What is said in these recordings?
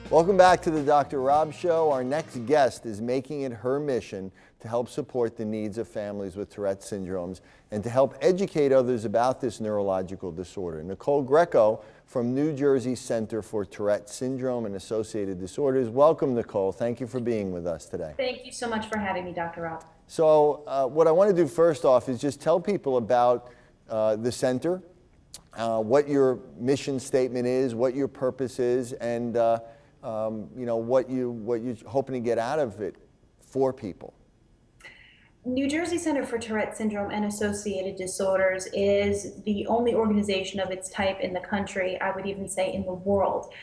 Welcome back to the Dr. Rob Show. Our next guest is making it her mission to help support the needs of families with Tourette syndromes and to help educate others about this neurological disorder. Nicole Greco from New Jersey Center for Tourette Syndrome and Associated Disorders. Welcome, Nicole. Thank you for being with us today. Thank you so much for having me, Dr. Rob. So what I want to do first off is just tell people about the center, what your mission statement is, what your purpose is, and what you're hoping to get out of it for people. New Jersey Center for Tourette Syndrome and Associated Disorders is the only organization of its type in the country, I would even say in the world,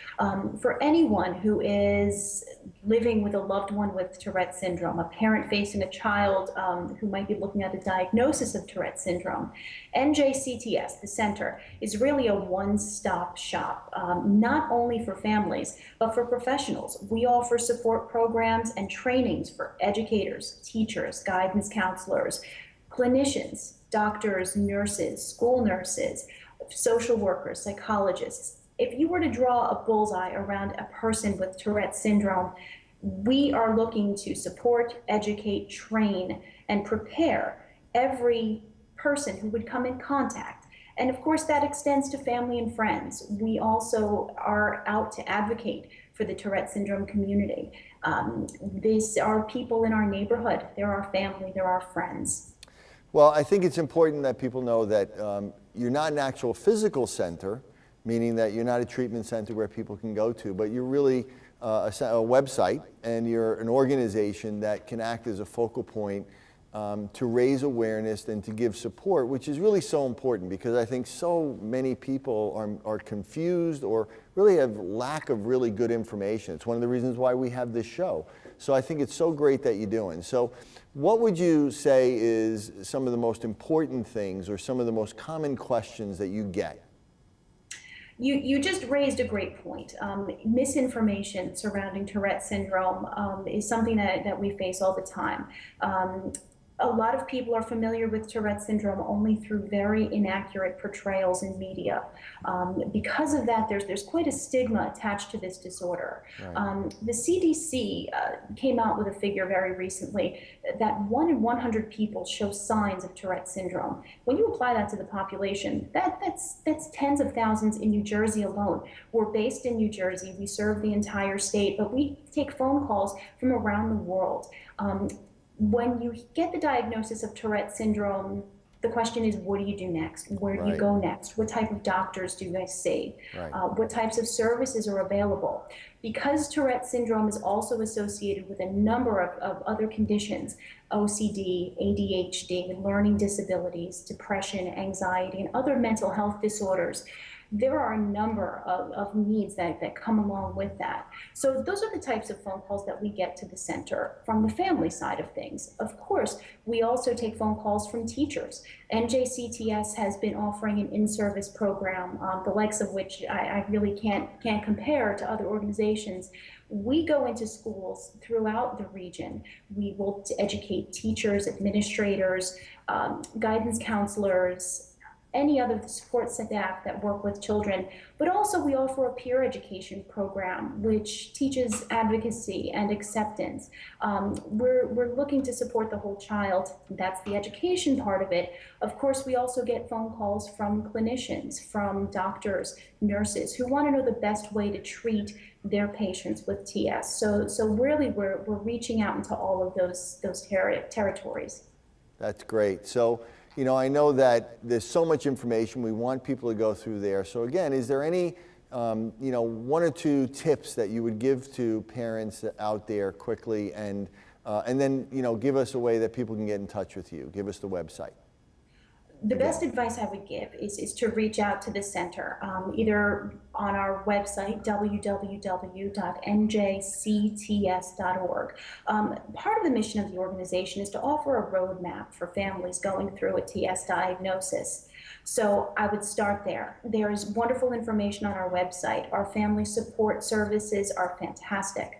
for anyone who is living with a loved one with Tourette syndrome, a parent facing a child who might be looking at a diagnosis of Tourette syndrome. NJCTS, the center, is really a one-stop shop, not only for families, but for professionals. We offer support programs and trainings for educators, teachers, guidance counselors, clinicians, doctors, nurses, school nurses, social workers, psychologists. If you were to draw a bullseye around a person with Tourette syndrome, we are looking to support, educate, train, and prepare every person who would come in contact. And of course, that extends to family and friends. We also are out to advocate for the Tourette syndrome community. These are people in our neighborhood. They're our family, they're our friends. Well, I think it's important that people know that you're not an actual physical center, meaning that you're not a treatment center where people can go to, but you're really a website, and you're an organization that can act as a focal point to raise awareness and to give support, which is really so important, because I think so many people are confused or really have lack of really good information. It's one of the reasons why we have this show. So I think it's so great that you're doing. So what would you say is some of the most important things or some of the most common questions that you get? You just raised a great point. Misinformation surrounding Tourette syndrome is something that we face all the time. A lot of people are familiar with Tourette syndrome only through very inaccurate portrayals in media. Because of that, there's quite a stigma attached to this disorder. Right. The CDC came out with a figure very recently that 1 in 100 people show signs of Tourette syndrome. When you apply that to the population, that's tens of thousands in New Jersey alone. We're based in New Jersey. We serve the entire state, but we take phone calls from around the world. When you get the diagnosis of Tourette syndrome, the question is, what do you do next? Where do you go next? What type of doctors do you guys see? Right. What types of services are available? Because Tourette syndrome is also associated with a number of other conditions, OCD, ADHD, learning disabilities, depression, anxiety, and other mental health disorders, there are a number of needs that come along with that. So those are the types of phone calls that we get to the center from the family side of things. Of course, we also take phone calls from teachers. NJCTS has been offering an in-service program, the likes of which I really can't compare to other organizations. We go into schools throughout the region. We will educate teachers, administrators, guidance counselors, any other support staff that work with children, but also we offer a peer education program which teaches advocacy and acceptance. We're looking to support the whole child. That's the education part of it. Of course, we also get phone calls from clinicians, from doctors, nurses who want to know the best way to treat their patients with TS. So really we're reaching out into all of those territories. That's great. So, you know, I know that there's so much information. We want people to go through there. So again, is there any, 1 or 2 tips that you would give to parents out there quickly, and then, give us a way that people can get in touch with you? Give us the website. The best advice I would give is to reach out to the center, either on our website, www.njcts.org. Part of the mission of the organization is to offer a roadmap for families going through a TS diagnosis. So I would start there. There is wonderful information on our website. Our family support services are fantastic.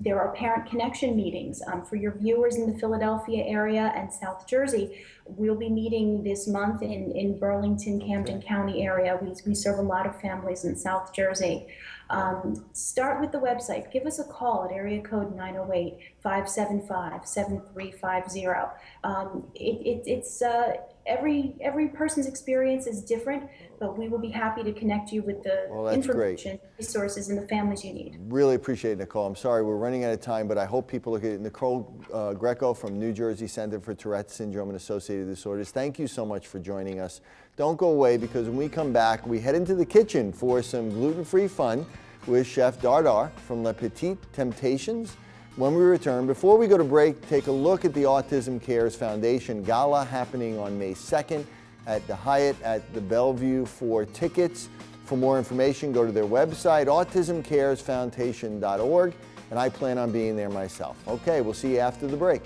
There are parent connection meetings for your viewers in the Philadelphia area and South Jersey. We'll be meeting this month in Burlington, Camden County area. We serve a lot of families in South Jersey. Start with the website. Give us a call at area code 908-575-7350. It's every person's experience is different, but we will be happy to connect you with the Well, that's information, resources, and the families you need. Really appreciate it, Nicole. I'm sorry we're running out of time, but I hope people look at it. Nicole Greco from New Jersey Center for Tourette Syndrome and Associated Disorders. Thank you so much for joining us. Don't go away, because when we come back, we head into the kitchen for some gluten-free fun with Chef Dardar from La Petite Temptations. When we return, before we go to break, take a look at the Autism Cares Foundation Gala happening on May 2nd at the Hyatt at the Bellevue. For tickets, for more information, go to their website, autismcaresfoundation.org, and I plan on being there myself. Okay, we'll see you after the break.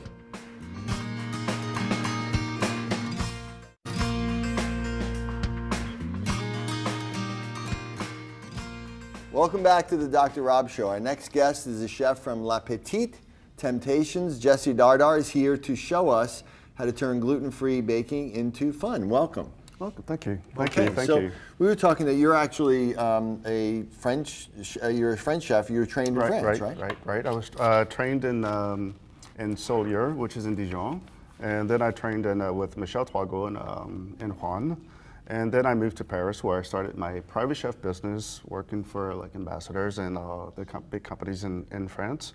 Welcome back to the Dr. Rob Show. Our next guest is a chef from La Petite Temptations. Jesse Dardar is here to show us how to turn gluten-free baking into fun. Welcome. Welcome. Thank you. Thank you. We were talking that you're actually a French. You're a French chef. You're trained in France, right? Right. I was trained in Solier, which is in Dijon, and then I trained with Michel Troigot in Rouen. And then I moved to Paris, where I started my private chef business, working for like ambassadors and the big companies in France.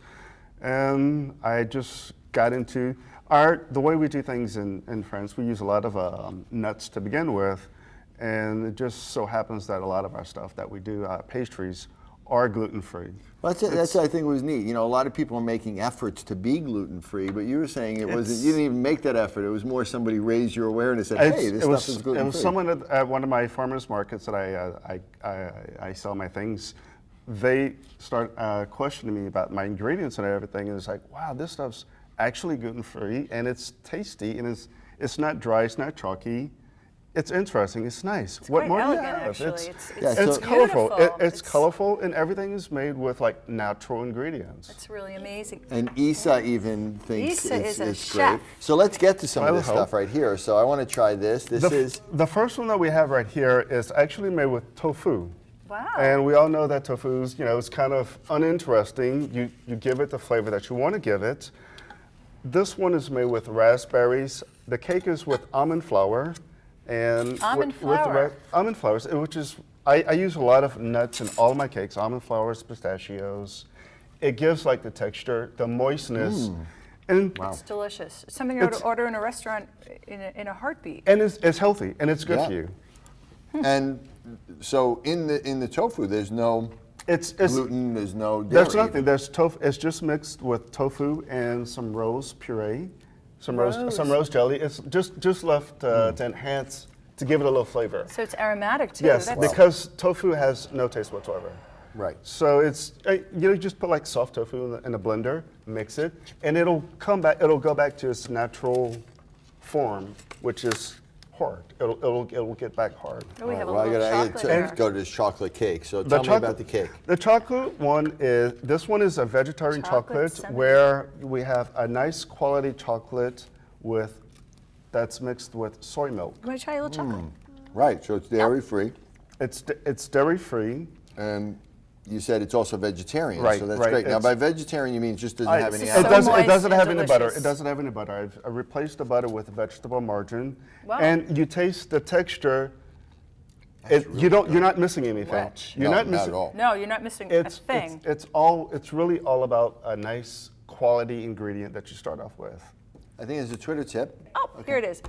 And I just got into the way we do things in France. We use a lot of nuts to begin with, and it just so happens that a lot of our stuff that we do, pastries, are gluten-free. Well, that's I think was neat. You know, a lot of people are making efforts to be gluten-free, but you were saying you didn't even make that effort. It was more somebody raised your awareness and said, hey, this stuff is gluten-free. It was someone at one of my farmers markets that I sell my things. They start questioning me about my ingredients and everything, and it's like, wow, this stuff's actually gluten-free, and it's tasty, and it's not dry, it's not chalky. It's interesting. It's nice. It's what quite more do you elegant, have? actually. It's colorful. Beautiful. It's colorful, and everything is made with like natural ingredients. It's really amazing. And Isa even thinks Isa it's is a great. chef. So let's get to some of I this hope. stuff right here. So I want to try this. This is The first one that we have right here is actually made with tofu. Wow. And we all know that tofu's, it's kind of uninteresting. You give it the flavor that you want to give it. This one is made with raspberries. The cake is with almond flour. And Almond flour. Almond flours, which is, I use a lot of nuts in all of my cakes, almond flours, pistachios. It gives like the texture, the moistness. And It's delicious. It's something I would order in a restaurant in a heartbeat. And it's healthy, and it's good Yeah. for you. and so in the tofu, there's no It's gluten, there's no dairy. There's nothing. There's tofu. It's just mixed with tofu and some rose puree, some rose jelly. It's just left to enhance, to give it a little flavor. So it's aromatic too. Yes, That's- because tofu has no taste whatsoever. Right. So it's just put like soft tofu in a blender, mix it, and it'll come back. It'll go back to its natural form, which is hard. It'll get back hard. Oh, we have a Well, little I chocolate gotta there. go to this chocolate cake. So tell me about the cake. The chocolate one is, this one is a vegetarian Chocolate chocolate cinnamon. where we have a nice quality chocolate that's mixed with soy milk. You want to try a little chocolate? Right. So it's dairy-free, It's dairy free. and you said it's also vegetarian. Right, So that's right. great. Now, It's- by vegetarian, you mean it just doesn't have any so animal? It doesn't moist have and any butter. delicious. It doesn't have any butter. I replaced the butter with vegetable margarine. Wow. And you taste the texture. You're not missing anything. Rich. You're No, not not missing at all. No, you're not missing a It's thing. it's really all about a nice quality ingredient that you start off with. I think it's a Twitter tip. Oh, here it is.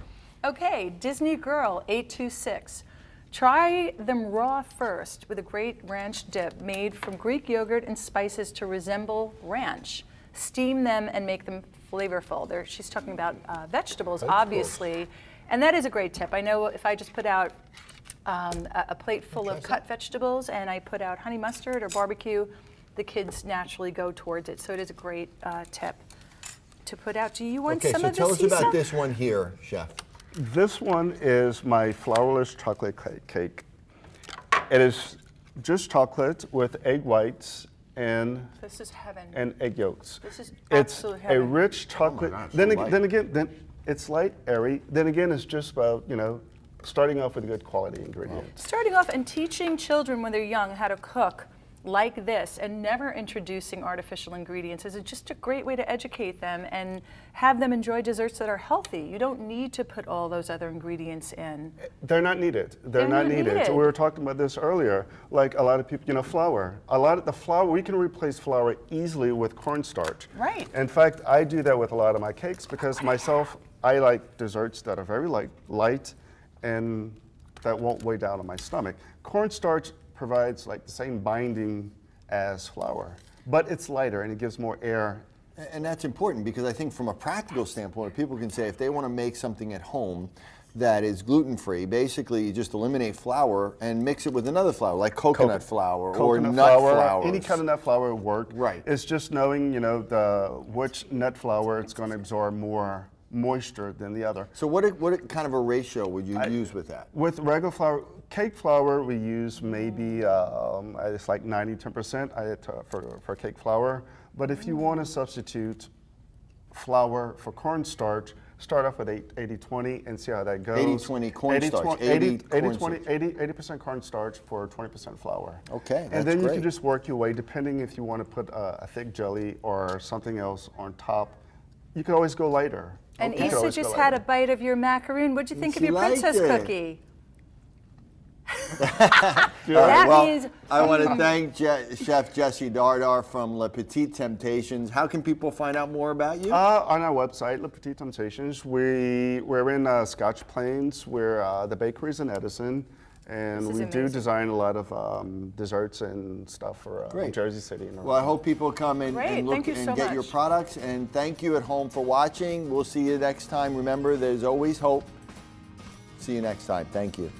Okay, Disney Girl 826. Try them raw first with a great ranch dip made from Greek yogurt and spices to resemble ranch. Steam them and make them flavorful. She's talking about vegetables, obviously, and that is a great tip. I know if I just put out a plate full of cut vegetables and I put out honey mustard or barbecue, the kids naturally go towards it. So it is a great tip to put out. Do you want Okay, some so of tell this, us about Isa? this one here, Chef. This one is my flourless chocolate cake. It is just chocolate with egg whites and This is heaven. egg yolks. This is It's absolute a heaven. rich chocolate. gosh, then, so light. then it's light, airy. Then again, it's just about starting off with a good quality ingredient. Starting off and teaching children when they're young how to cook like this and never introducing artificial ingredients is just a great way to educate them and have them enjoy desserts that are healthy. You don't need to put all those other ingredients in. They're not needed. They're not needed. We were talking about this earlier. Like a lot of people, flour. A lot of the flour, we can replace flour easily with cornstarch. Right. In fact, I do that with a lot of my cakes because myself, I like desserts that are very light and that won't weigh down on my stomach. Cornstarch provides like the same binding as flour, but it's lighter and it gives more air. And that's important because I think from a practical standpoint, people can say if they want to make something at home that is gluten-free, basically you just eliminate flour and mix it with another flour, like coconut flour or Coconut nut flour, flours. any kind of nut flour will work. Right. It's just knowing, which nut flour it's going to absorb more moisture than the other. So what kind of a ratio would you use with that? With regular flour, cake flour, we use maybe it's like 90-10% for cake flour. But if you want to substitute flour for cornstarch, start off with 80-20 and see how that goes. 80-20 cornstarch, 80% cornstarch for 20% flour. Okay, And that's then you great. can just work your way, depending if you want to put a thick jelly or something else on top. You can always go lighter. And You can Issa always go just had a lighter. bite of your macaroon. What'd you think of She your liked princess it. cookie? All right, That well, means- I want to thank Chef Jesse Dardar from Le Petit Temptations. How can people find out more about you? On our website, Le Petit Temptations, we're in Scotch Plains. We're the bakery's in Edison, and This is we do amazing. design a lot of desserts and stuff for Great. Jersey City. And Well, I hope people come and, Great, and look thank you and so get your much. products. And thank you at home for watching. We'll see you next time. Remember, there's always hope. See you next time. Thank you.